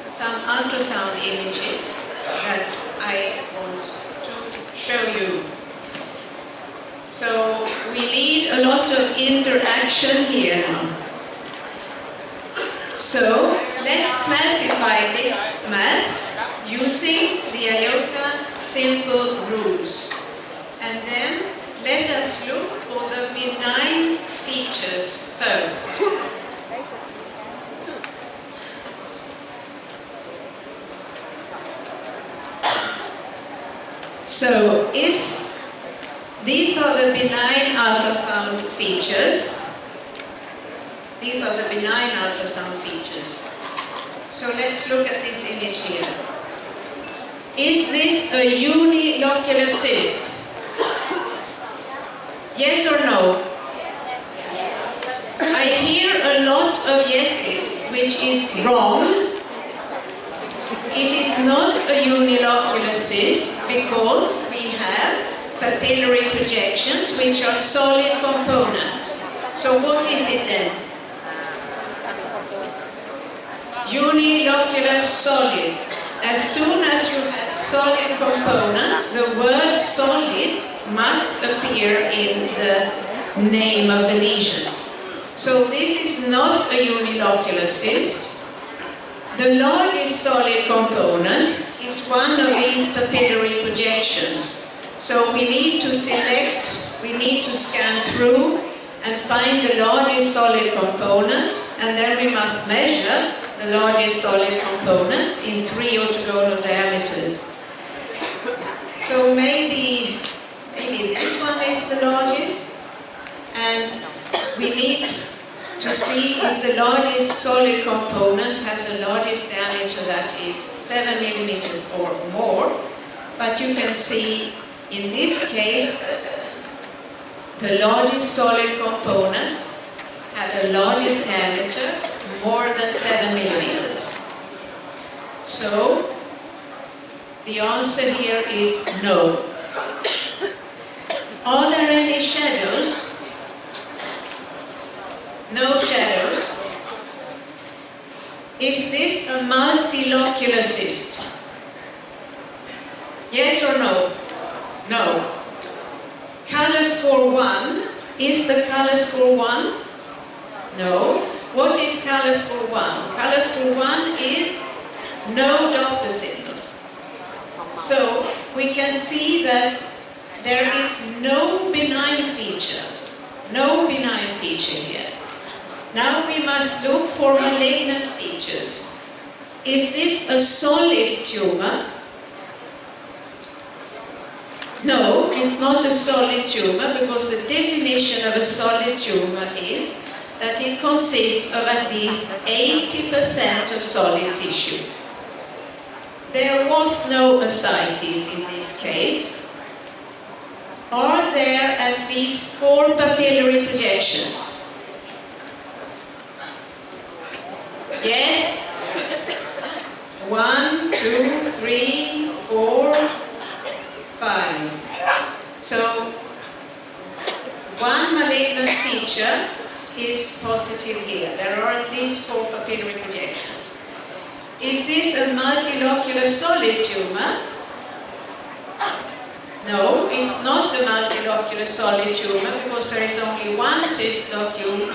some ultrasound images that I want to show you. So we need a lot of interaction here now. So let's classify this mass using the IOTA simple rules. And then let us look for the benign features first. So these are the benign ultrasound features. These are the benign ultrasound features. So let's look at this image here. Is this a unilocular cyst? Yes or no? Yes. I hear a lot of yeses, which is wrong. It is not a unilocular cyst because we have papillary projections, which are solid components. So what is it then? Unilocular solid. As soon as you have solid components, the word solid must appear in the name of the lesion. So this is not a unilocular cyst. The largest solid component is one of these papillary projections. So we need to select, we need to scan through and find the largest solid component, and then we must measure the largest solid component in 3 orthogonal diameters. So maybe this one is the largest, and we need to see if the largest solid component has a largest diameter that is 7 millimeters or more. But you can see in this case the largest solid component had a largest diameter more than 7 millimeters. So the answer here is no. Are there any shadows? No shadows. Is this a multilocular cyst? Yes or no? No. Color score 1. Is the color score 1? No. What is color score 1? Color score 1 is no Doppler signals. So we can see that there is no benign feature. No benign feature here. Now we must look for malignant features. Is this a solid tumor? No, it's not a solid tumor, because the definition of a solid tumor is that it consists of at least 80% of solid tissue. There was no ascites in this case. Are there at least 4 papillary projections? Yes? 1, 2, 3, 4, 5. So, one malignant feature is positive here. There are at least 4 papillary projections. Is this a multilocular solid tumor? No, it's not a multilocular solid tumor, because there is only one cyst locule,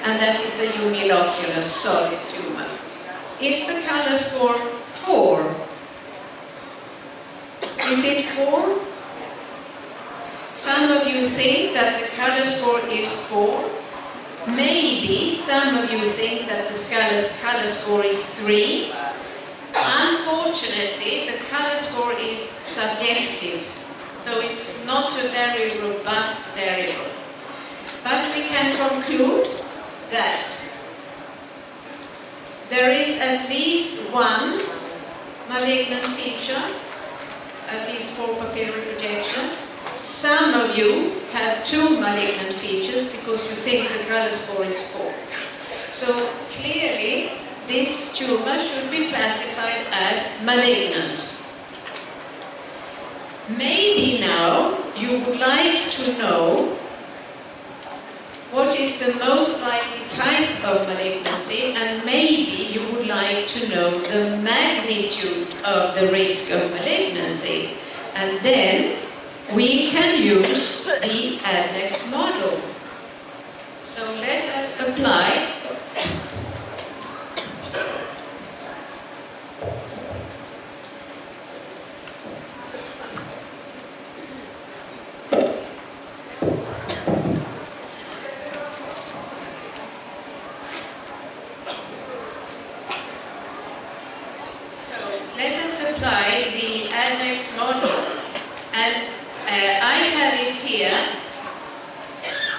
and that is a unilocular solid tumor. Is the color score 4? Is it 4? Some of you think that the color score is 4. Maybe some of you think that the color score is 3. Unfortunately, the color score is subjective, so it's not a very robust variable. But we can conclude that there is at least one malignant feature, at least 4 papillary projections. Some of you have 2 malignant features because you think the color score is 4. So clearly, this tumor should be classified as malignant. Maybe now you would like to know what is the most likely type of malignancy, and maybe you would like to know the magnitude of the risk of malignancy. And then we can use the ADNEX model. So let us apply. Let us apply the ADNEX model, and I have it here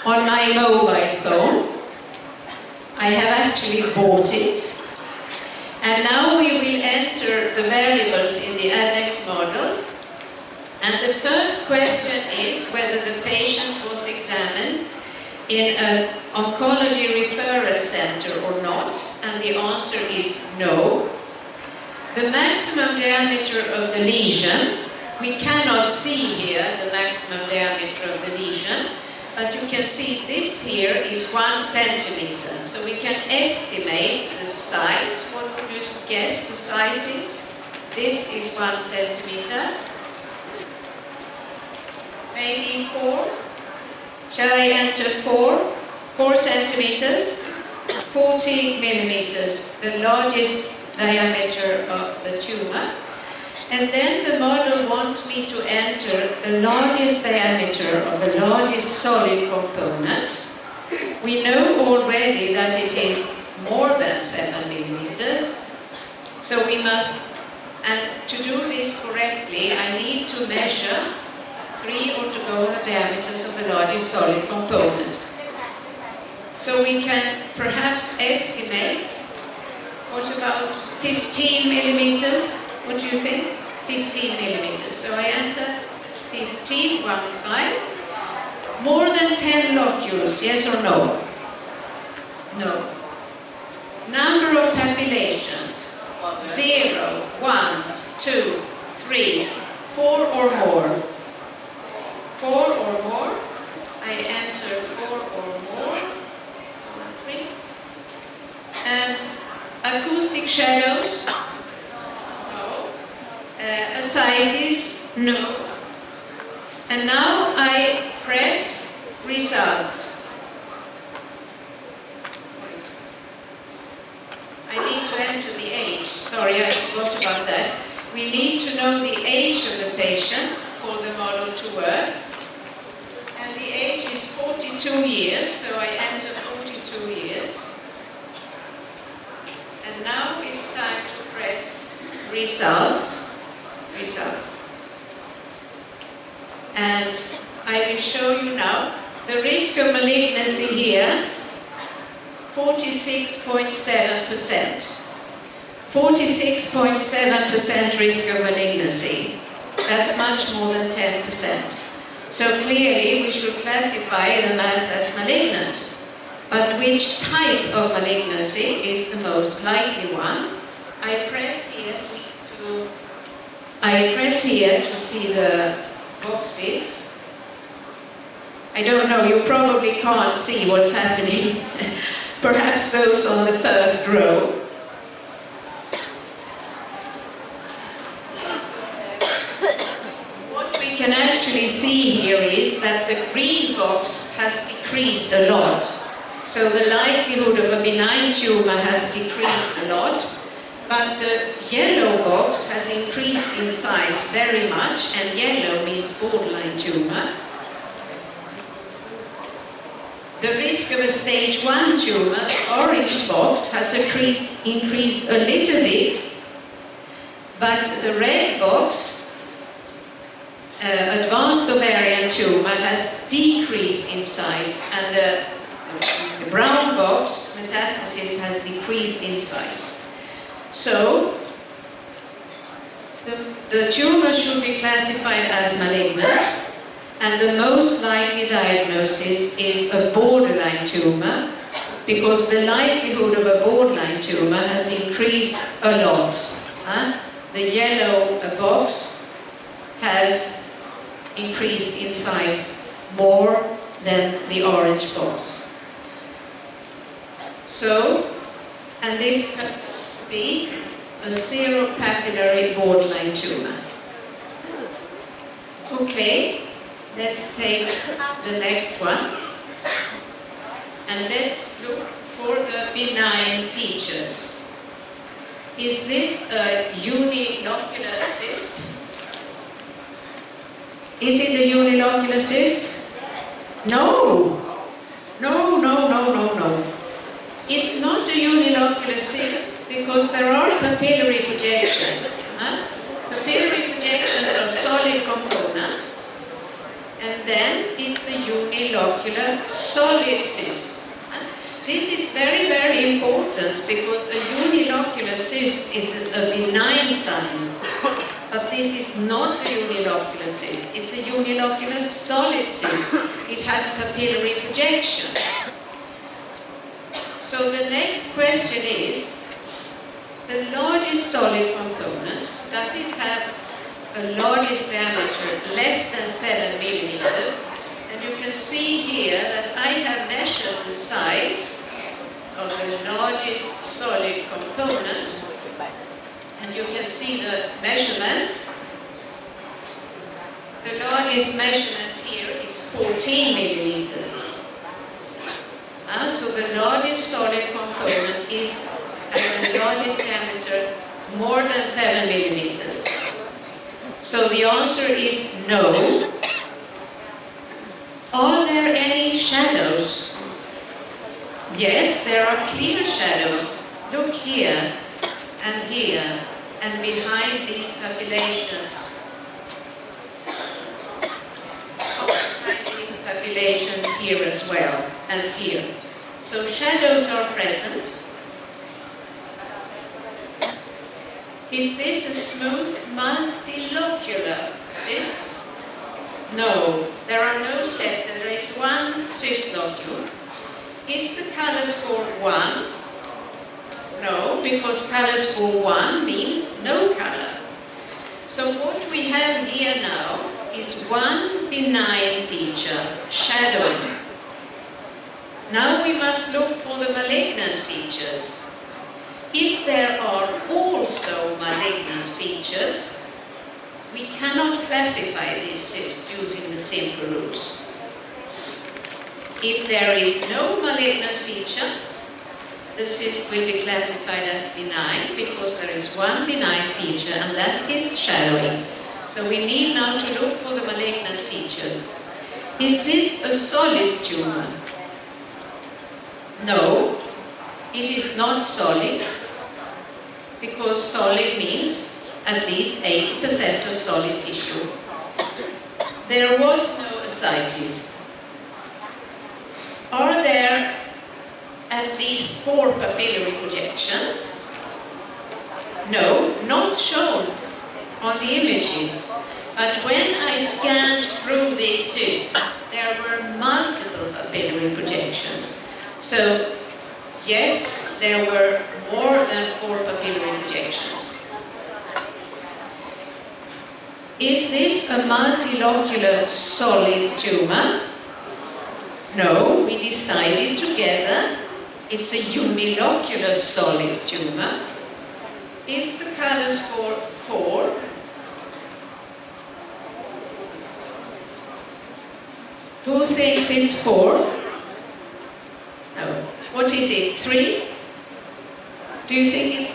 on my mobile phone. I have actually bought it, and now we will enter the variables in the ADNEX model. And the first question is whether the patient was examined in an oncology referral center or not, and the answer is no. The maximum diameter of the lesion, we cannot see here the maximum diameter of the lesion, but you can see this here is 1 centimeter. So we can estimate the size. What would you guess the size is? This is 1 centimeter. Maybe 4. Shall I enter 4? 4 centimeters. 40 millimeters, the largest diameter of the tumor. And then the model wants me to enter the largest diameter of the largest solid component. We know already that it is more than 7 millimeters. So we must, and to do this correctly, I need to measure 3 orthogonal diameters of the largest solid component. So we can perhaps estimate, what about 15 millimeters? What do you think? 15 millimeters. So I enter 15, 1, 5. More than 10 locules, yes or no? No. Number of papillations, 0, 1, 2, 3, 4 or more. 4 or more. I enter 4 or more. 1, 3. And acoustic shadows? No. Ascites? No. And now I press results. I need to enter the age. Sorry, I forgot about that. We need to know the age of the patient for the model to work. And the age is 42 years, so I enter 42 years. And now it's time to press results. Results. And I will show you now the risk of malignancy here, 46.7%. 46.7% risk of malignancy. That's much more than 10%. So clearly we should classify the mass as malignant. But which type of malignancy is the most likely one? I press here to see the boxes. I don't know, you probably can't see what's happening. Perhaps those on the first row. What we can actually see here is that the green box has decreased a lot. So the likelihood of a benign tumor has decreased a lot, but the yellow box has increased in size very much, and yellow means borderline tumor. The risk of a stage 1 tumor, the orange box, has increased a little bit, but the red box, advanced ovarian tumor, has decreased in size, and the brown box, metastasis, has decreased in size. So, the tumor should be classified as malignant, and the most likely diagnosis is a borderline tumor, because the likelihood of a borderline tumor has increased a lot. The yellow box has increased in size more than the orange box. So, and this could be a seropapillary borderline tumor. Okay, let's take the next one. And let's look for the benign features. Is this a unilocular cyst? Is it a unilocular cyst? No. No. It's not a unilocular cyst because there are papillary projections. Papillary projections are solid components, and then it's a unilocular solid cyst. This is very, very important because a unilocular cyst is a benign sign, but this is not a unilocular cyst. It's a unilocular solid cyst. It has papillary projection. So the next question is, the largest solid component, does it have a largest diameter less than 7 millimeters? And you can see here that I have measured the size of the largest solid component, and you can see the measurement. The largest measurement here is 14 millimeters. So the largest solid component has the largest diameter more than 7 millimeters. So the answer is no. Are there any shadows? Yes, there are clear shadows. Look here, and behind these papillations. Behind these papillations here as well, and here. So shadows are present. Is this a smooth multilocular cyst? No, there are no sets. There is one cyst locule. Is the color score 1? No, because color score 1 means no color. So what we have here now is one benign feature, shadowing. Now we must look for the malignant features. If there are also malignant features, we cannot classify this cyst using the simple rules. If there is no malignant feature, the cyst will be classified as benign because there is one benign feature, and that is shadowing. So we need now to look for the malignant features. Is this a solid tumor? No, it is not solid, because solid means at least 80% of solid tissue. There was no ascites. Are there at least 4 papillary projections? No, not shown on the images. But when I scanned through this cyst, there were multiple papillary projections. So, yes, there were more than 4 papillary projections. Is this a multilocular solid tumor? No, we decided together it's a unilocular solid tumor. Is the color score 4? Who thinks it's 4? No. What is it, 3? Do you think it's...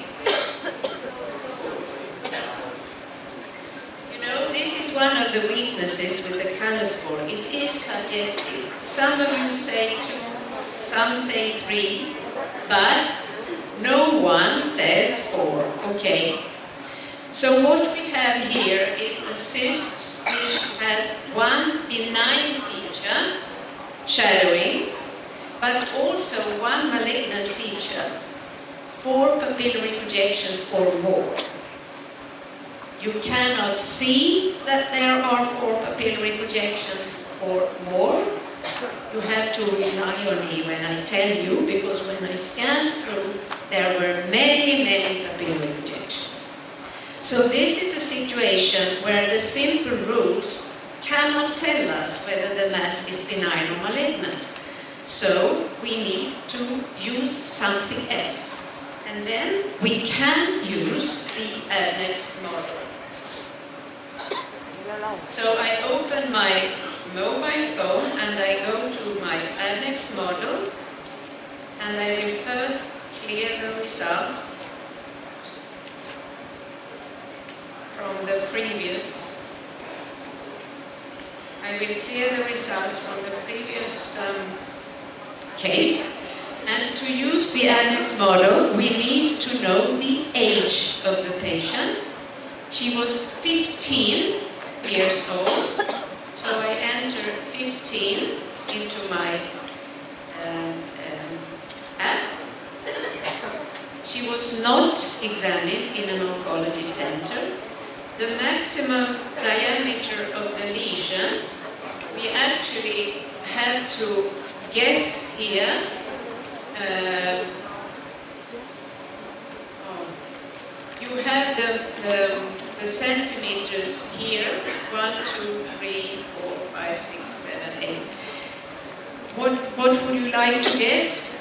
You know, this is one of the weaknesses with the color score. It is subjective. Some of you say 2, some say 3, but no one says 4. Okay. So what we have here is a cyst which has one benign feature, shadowing, but also one malignant feature, 4 papillary projections or more. You cannot see that there are 4 papillary projections or more. You have to rely on me when I tell you, because when I scanned through, there were many, many papillary projections. So this is a situation where the simple rules cannot tell us whether the mass is benign or malignant. So we need to use something else. And then we can use the next model. So I open my mobile phone and I go to my annex model, and I will first clear the results from the previous. I will clear the results from the previous case. And to use the annex model, we need to know the age of the patient. She was 15 years old, so I enter 15 into my app. She was not examined in an oncology center. The maximum diameter of the lesion, we actually have to guess here. You have the centimeters here, 1, 2, 3, 4, 5, 6, 7, 8. What would you like to guess?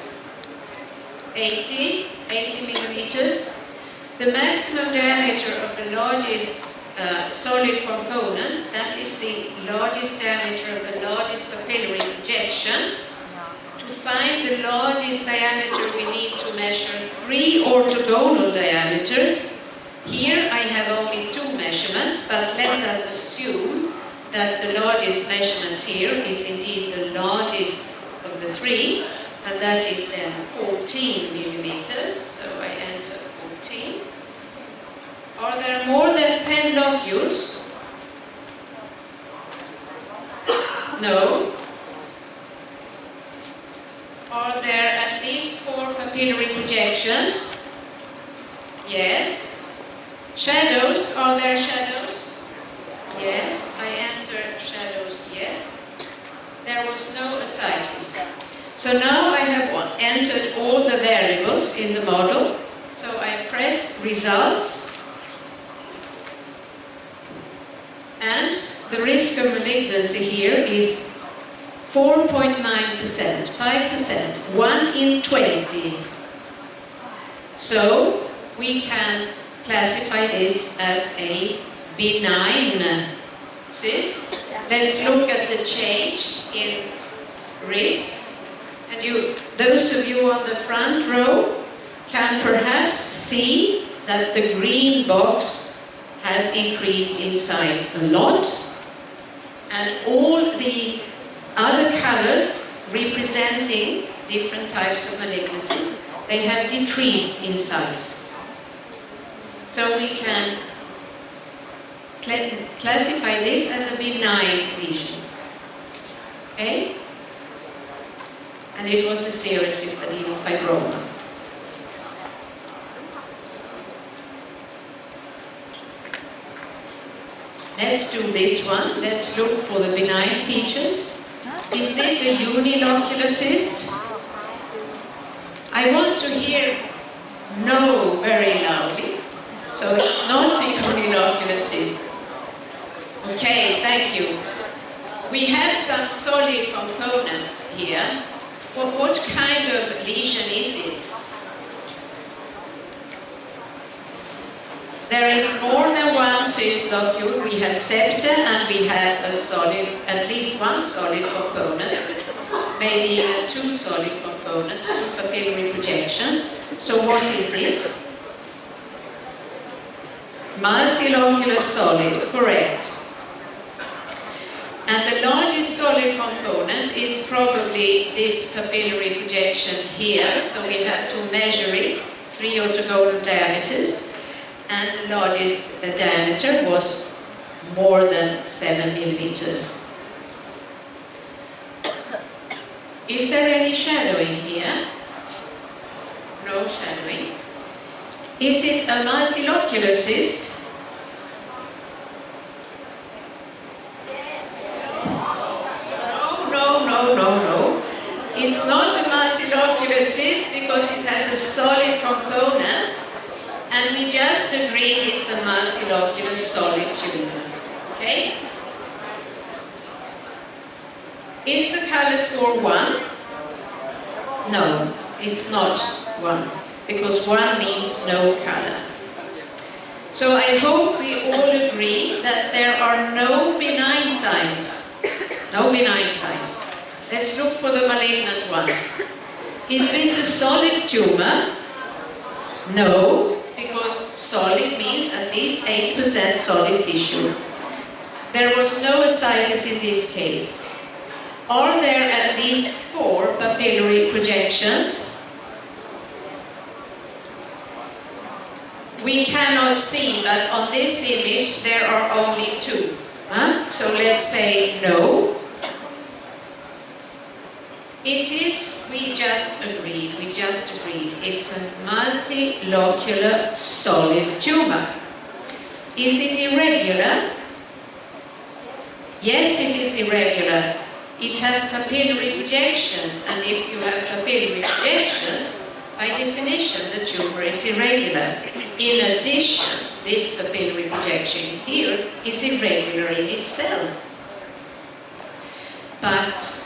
80 millimeters. The maximum diameter of the largest solid component, that is the largest diameter of the largest papillary projection. To find the largest diameter, we need to measure 3 orthogonal diameters. Here I have only 2 measurements, but let us assume that the largest measurement here is indeed the largest of the 3, and that is then 14 millimeters. So I enter 14. Are there more than 10 locules? No. Are there at least 4 papillary projections? Yes. Shadows, are there shadows? Yes. I enter shadows, yes. There was no ascites. So now I have entered all the variables in the model. So I press results. And the risk of malignancy here is 4.9%, 5%, 1 in 20. So we can classify this as a benign cyst. Let's look at the change in risk. And those of you on the front row can perhaps see that the green box has increased in size a lot, and all the other colors representing different types of malignancies, they have decreased in size. So we can classify this as a benign lesion. Okay? And it was a serous adenofibroma. Let's do this one. Let's look for the benign features. Is this a unilocular cyst? I want to hear no very loudly. So it's not a unilocular cyst. Okay, thank you. We have some solid components here. Well, what kind of lesion is it? There is more than one cyst locule. We have septa and we have a solid, at least one solid component, maybe even 2 solid components, 2 papillary projections. So what is it? Multilocular solid, correct. And the largest solid component is probably this papillary projection here, so we have to measure it, 3 orthogonal diameters. And the largest diameter was more than 7 millimeters. Is there any shadowing here? No shadowing. Is it a multilocular cyst? No. It's not a multilocular cyst because it has a solid component. And we just agreed it's a multilocular solid tumor. Okay? Is the color score 1? No, it's not one, because one means no color. So I hope we all agree that there are no benign signs. No benign signs. Let's look for the malignant ones. Is this a solid tumor? No, because solid means at least 8% solid tissue. There was no ascites in this case. Are there at least 4 papillary projections? We cannot see, but on this image there are only 2. So let's say no. It is, we just agreed, it's a multilocular solid tumor. Is it irregular? Yes, it is irregular. It has papillary projections, and if you have papillary projections, by definition the tumor is irregular. In addition, this papillary projection here is irregular in itself. But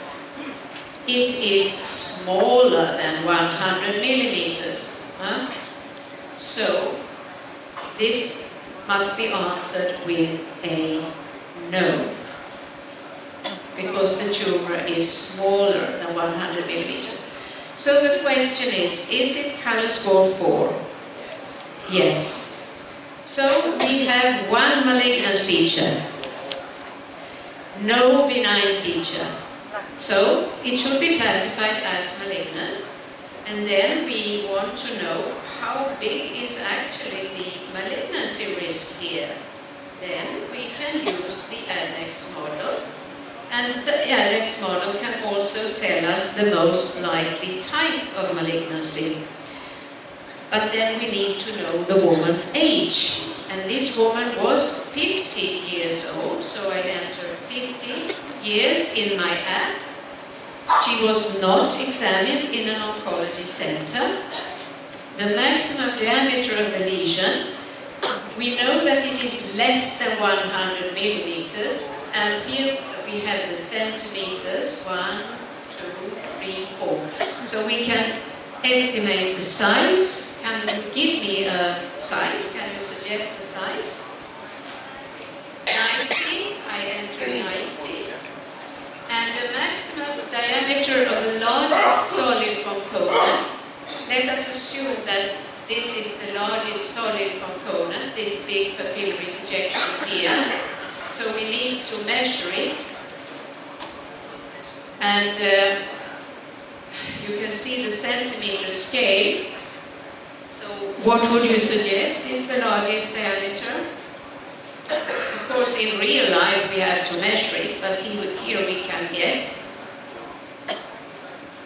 it is smaller than 100 millimeters. So this must be answered with a no, because the tumor is smaller than 100 millimeters. So the question is it color score 4? Yes. So we have one malignant feature, no benign feature. So it should be classified as malignant. And then we want to know how big is actually the malignancy risk here. Then we can use the ADEX model. And the ADEX model can also tell us the most likely type of malignancy. But then we need to know the woman's age. And this woman was 50 years old, so I entered 50 years in my app. She was not examined in an oncology center. The maximum diameter of the lesion, we know that it is less than 100 millimeters, and here we have the centimeters, 1, 2, 3, 4. So we can estimate the size. Can you give me a size? Can you suggest the size? 90, I enter 90. And the maximum diameter of the largest solid component, let us assume that this is the largest solid component, this big papillary projection here. So we need to measure it. And you can see the centimeter scale. So what would you suggest is the largest diameter? Of course, in real life we have to measure it, but here we can guess.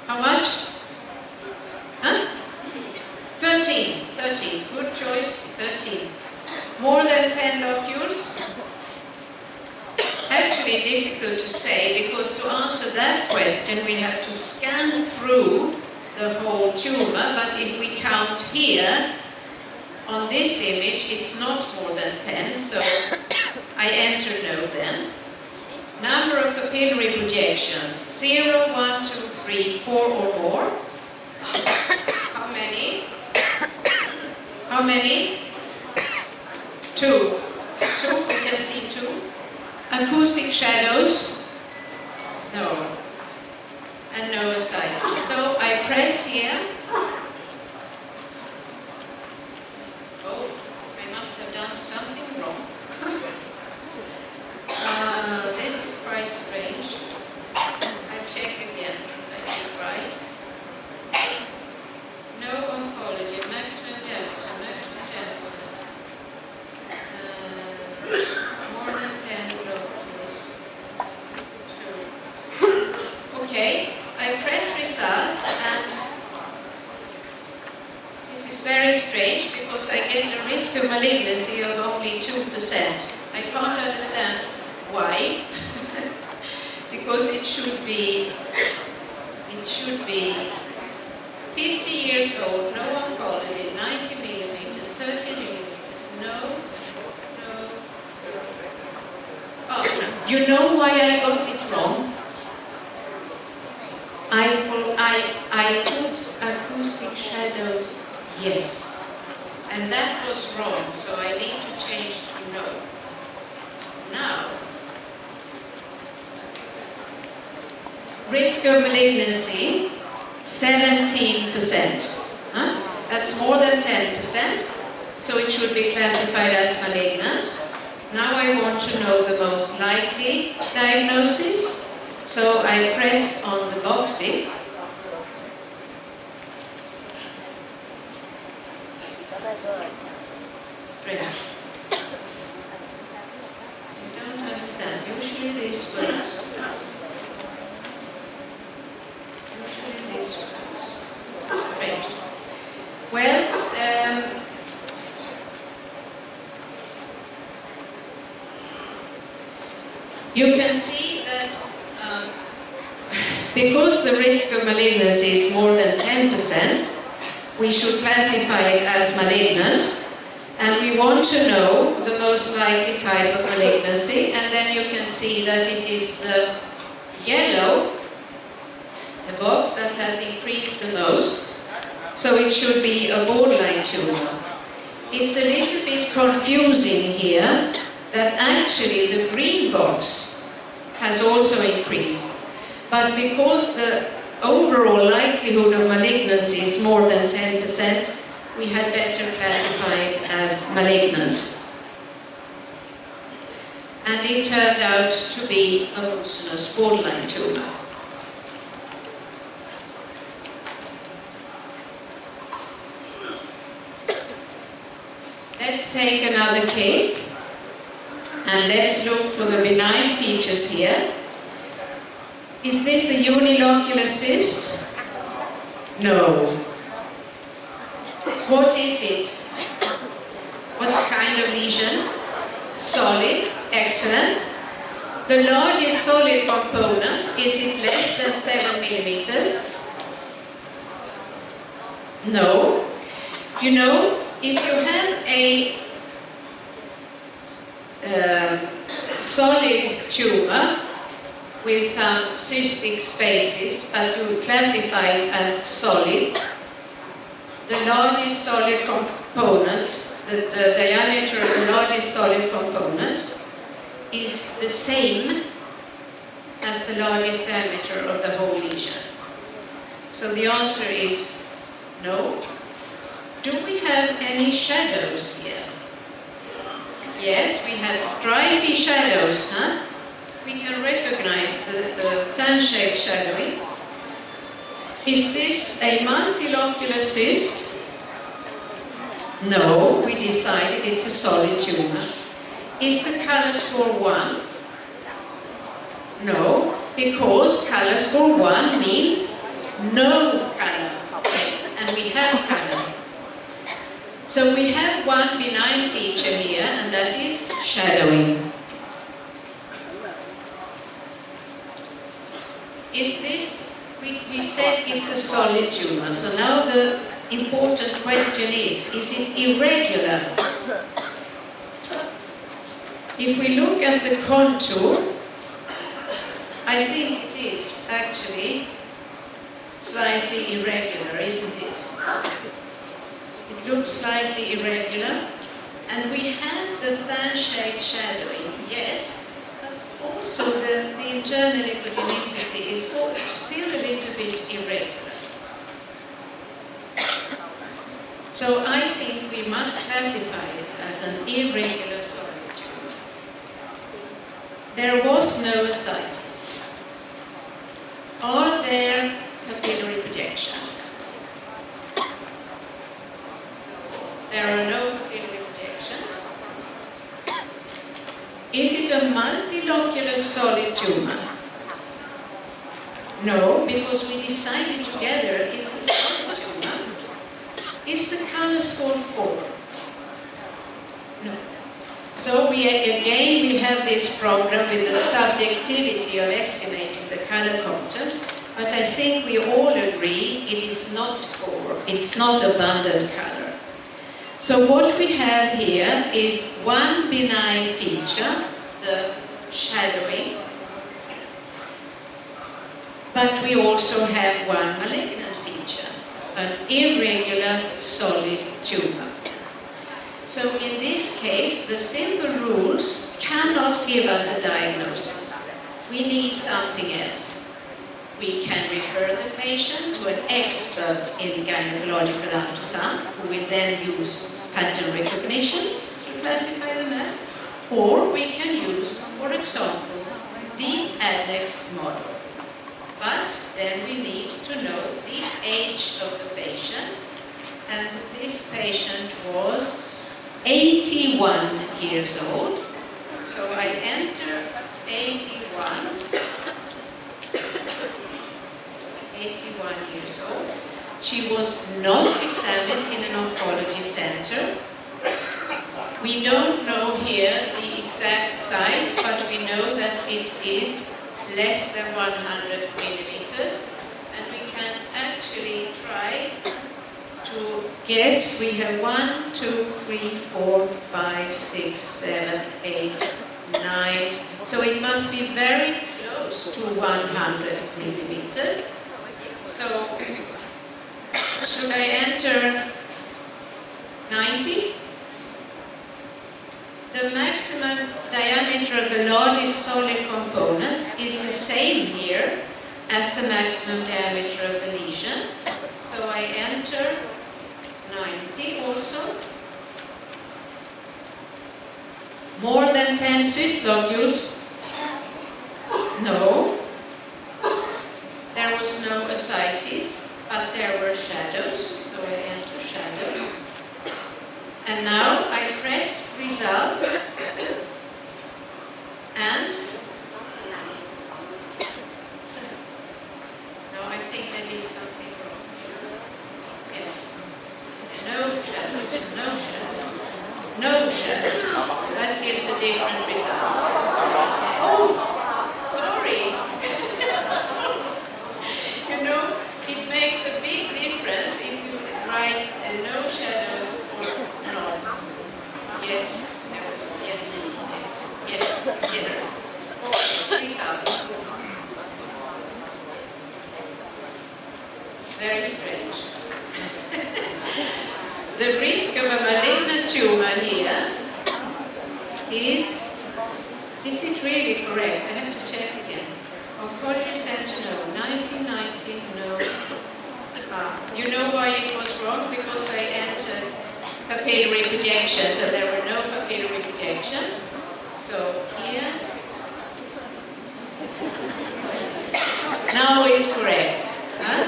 How much? 13. Good choice, 13. More than 10 locules? Actually difficult to say, because to answer that question we have to scan through the whole tumor, but if we count here, on this image it's not more than 10, so I enter no then. Number of papillary projections, 0, 1, 2, 3, 4 or more. How many? How many? 2. 2, we can see 2. Acoustic shadows? No. And no aside. So I press here. Oh, I must have done something wrong. This is quite strange. I check again if I did it right. No oncology, maximum diameter. More than 10 locules. 2. Okay, I press results, and this is very strange because I get a risk of malignancy of only 2%. I can't understand why. Because it should be 50 years old, no oncology, 90 millimeters, 30 millimeters, no. Oh, you know why I got it wrong? I put wrong, so I need to change to no. Now, risk of malignancy, 17%. That's more than 10%, so it should be classified as malignant. Now I want to know the most likely diagnosis, so I press on the boxes. Strange. I don't understand. Usually this works. Strange. Well, you can see that because the risk of malignancy is more than 10%, we should classify it as malignant, and we want to know the most likely type of malignancy, and then you can see that it is the yellow, the box that has increased the most, so it should be a borderline tumor. It's a little bit confusing here that actually the green box has also increased, but because the overall likelihood of malignancy is more than 10%, we had better classify it as malignant. And it turned out to be a mucinous borderline tumor. Let's take another case, and let's look for the benign features here. Is this a unilocular cyst? No. What is it? What kind of lesion? Solid. Excellent. The largest solid component, is it less than 7 millimeters? No. You know, if you have a solid tumor with some cystic spaces, but you classify it as solid, the largest solid component, the diameter of the largest solid component is the same as the largest diameter of the whole lesion. So the answer is no. Do we have any shadows here? Yes, we have stripy shadows, huh? We can recognize the fan-shaped shadowing. Is this a multilocular cyst? No, we decided it's a solid tumor. Is the color score 1? No, because color score 1 means no color, and we have color. So we have one benign feature here, and that is shadowing. Is this, we said it's a solid tumor, so now the important question is it irregular? If we look at the contour, I think it is actually slightly irregular, isn't it? It looks slightly irregular, and we have the fan-shaped shadowing, yes, but also the internal epigenicity is still a little bit irregular. So I think we must classify it as an irregular solid tumor. There was no ascites. Are there capillary projections? There are no capillary projections. Is it a multilocular solid tumor? No, because we decided together it's a solid tumor. Is the color score 4? No. So we have this problem with the subjectivity of estimating the color content, but I think we all agree it is not 4, it's not abundant color. So what we have here is one benign feature, the shadowing, but we also have one malignant feature, an irregular solid tumor. So in this case, the simple rules cannot give us a diagnosis. We need something else. We can refer the patient to an expert in gynecological ultrasound, who will then use pattern recognition to classify the mass, or we can use, for example, the ADEX model. But then we need to know the age of the patient, and this patient was 81 years old. So I enter 81 years old. She was not examined in an oncology center. We don't know here the exact size, but we know that it is less than 100 millimeters, and we can actually try to guess. We have 1, 2, 3, 4, 5, 6, 7, 8, 9. So it must be very close to 100 millimeters. So should I enter 90? The maximum diameter of the largest solid component is the same here as the maximum diameter of the lesion. So I enter 90 also. More than 10 cyst lobules? No. There was no ascites, but there were shadows, so I enter shadows. And now I press results, and now I think I did something wrong. Yes. No shadows, no shadows, no shadows. That gives a different result. Oh, sorry. You know, it makes a big difference if you write no shadows or not. Yes, yes, yes, yes. Result. Very strange. The risk of a malignant tumor here is it really correct? I have to check again. Oncology center, no. 1990, no. You know why it was wrong? Because I entered papillary projections, and there were no papillary projections. So here. Now it's correct. Huh?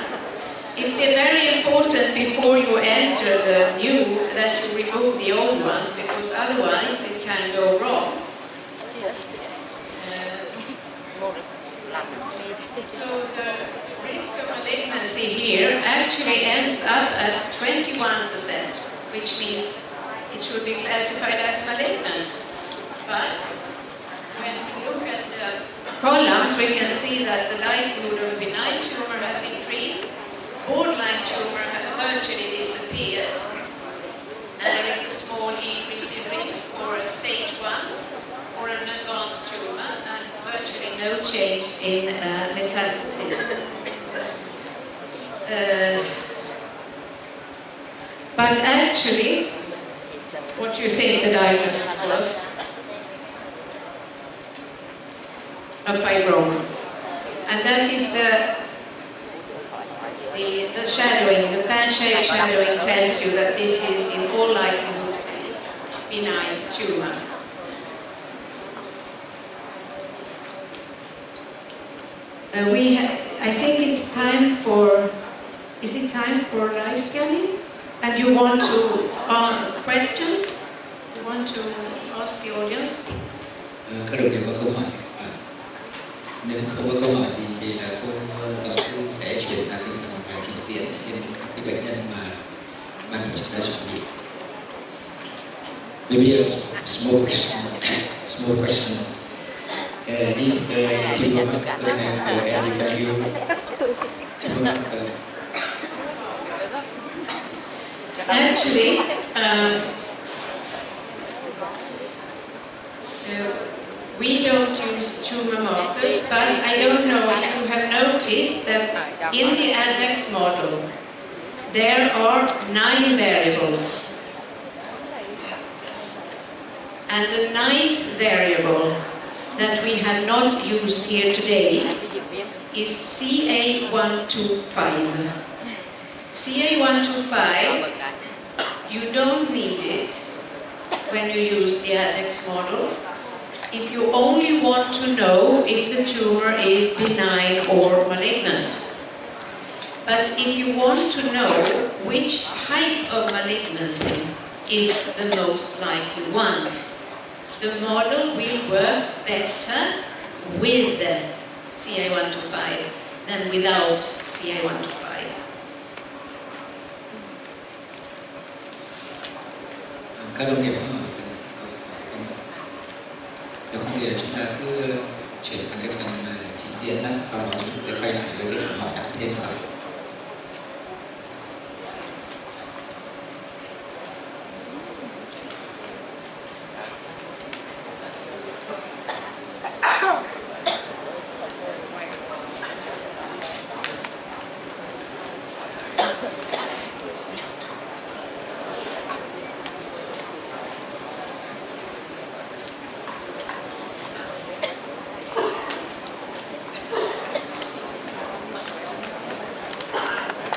It's very important before you enter the new that you remove the old ones, because otherwise it can go wrong. So the risk of malignancy here actually ends up at 21%, which means it should be classified as malignant. But when we look at the columns, we can see that the likelihood of benign tumor has increased, borderline tumor has virtually disappeared, and there is a small increase in risk for a stage 1 or an advanced tumor, and virtually no change in metastasis. But actually, what do you think the diagnosis was? A fibroma. And that is the shadowing, the fan-shaped shadowing tells you that this is in all likelihood benign tumor. I think it's time for, is it time for live scanning? And you want to, questions? You want to ask the audience? Các đồng nghiệp có câu hỏi thì các bạn. Nếu không có câu hỏi gì thì là cô giáo sư sẽ chuyển sang cái phần trình diễn trên các cái bệnh nhân mà ban tổ chức đã chuẩn bị. Maybe a small question. If you actually, we don't use tumor markers, but I don't know if you have noticed that in the ADEX model there are 9 variables. And the ninth variable that we have not used here today is CA125. CA125, you don't need it when you use the ADEX model if you only want to know if the tumor is benign or malignant. But if you want to know which type of malignancy is the most likely one, the model will work better with CA125 than without CA125. Các đồng nghiệp không hỏi nếu không thì chúng ta cứ chuyển sang cái phần trình diễn, sau đó chúng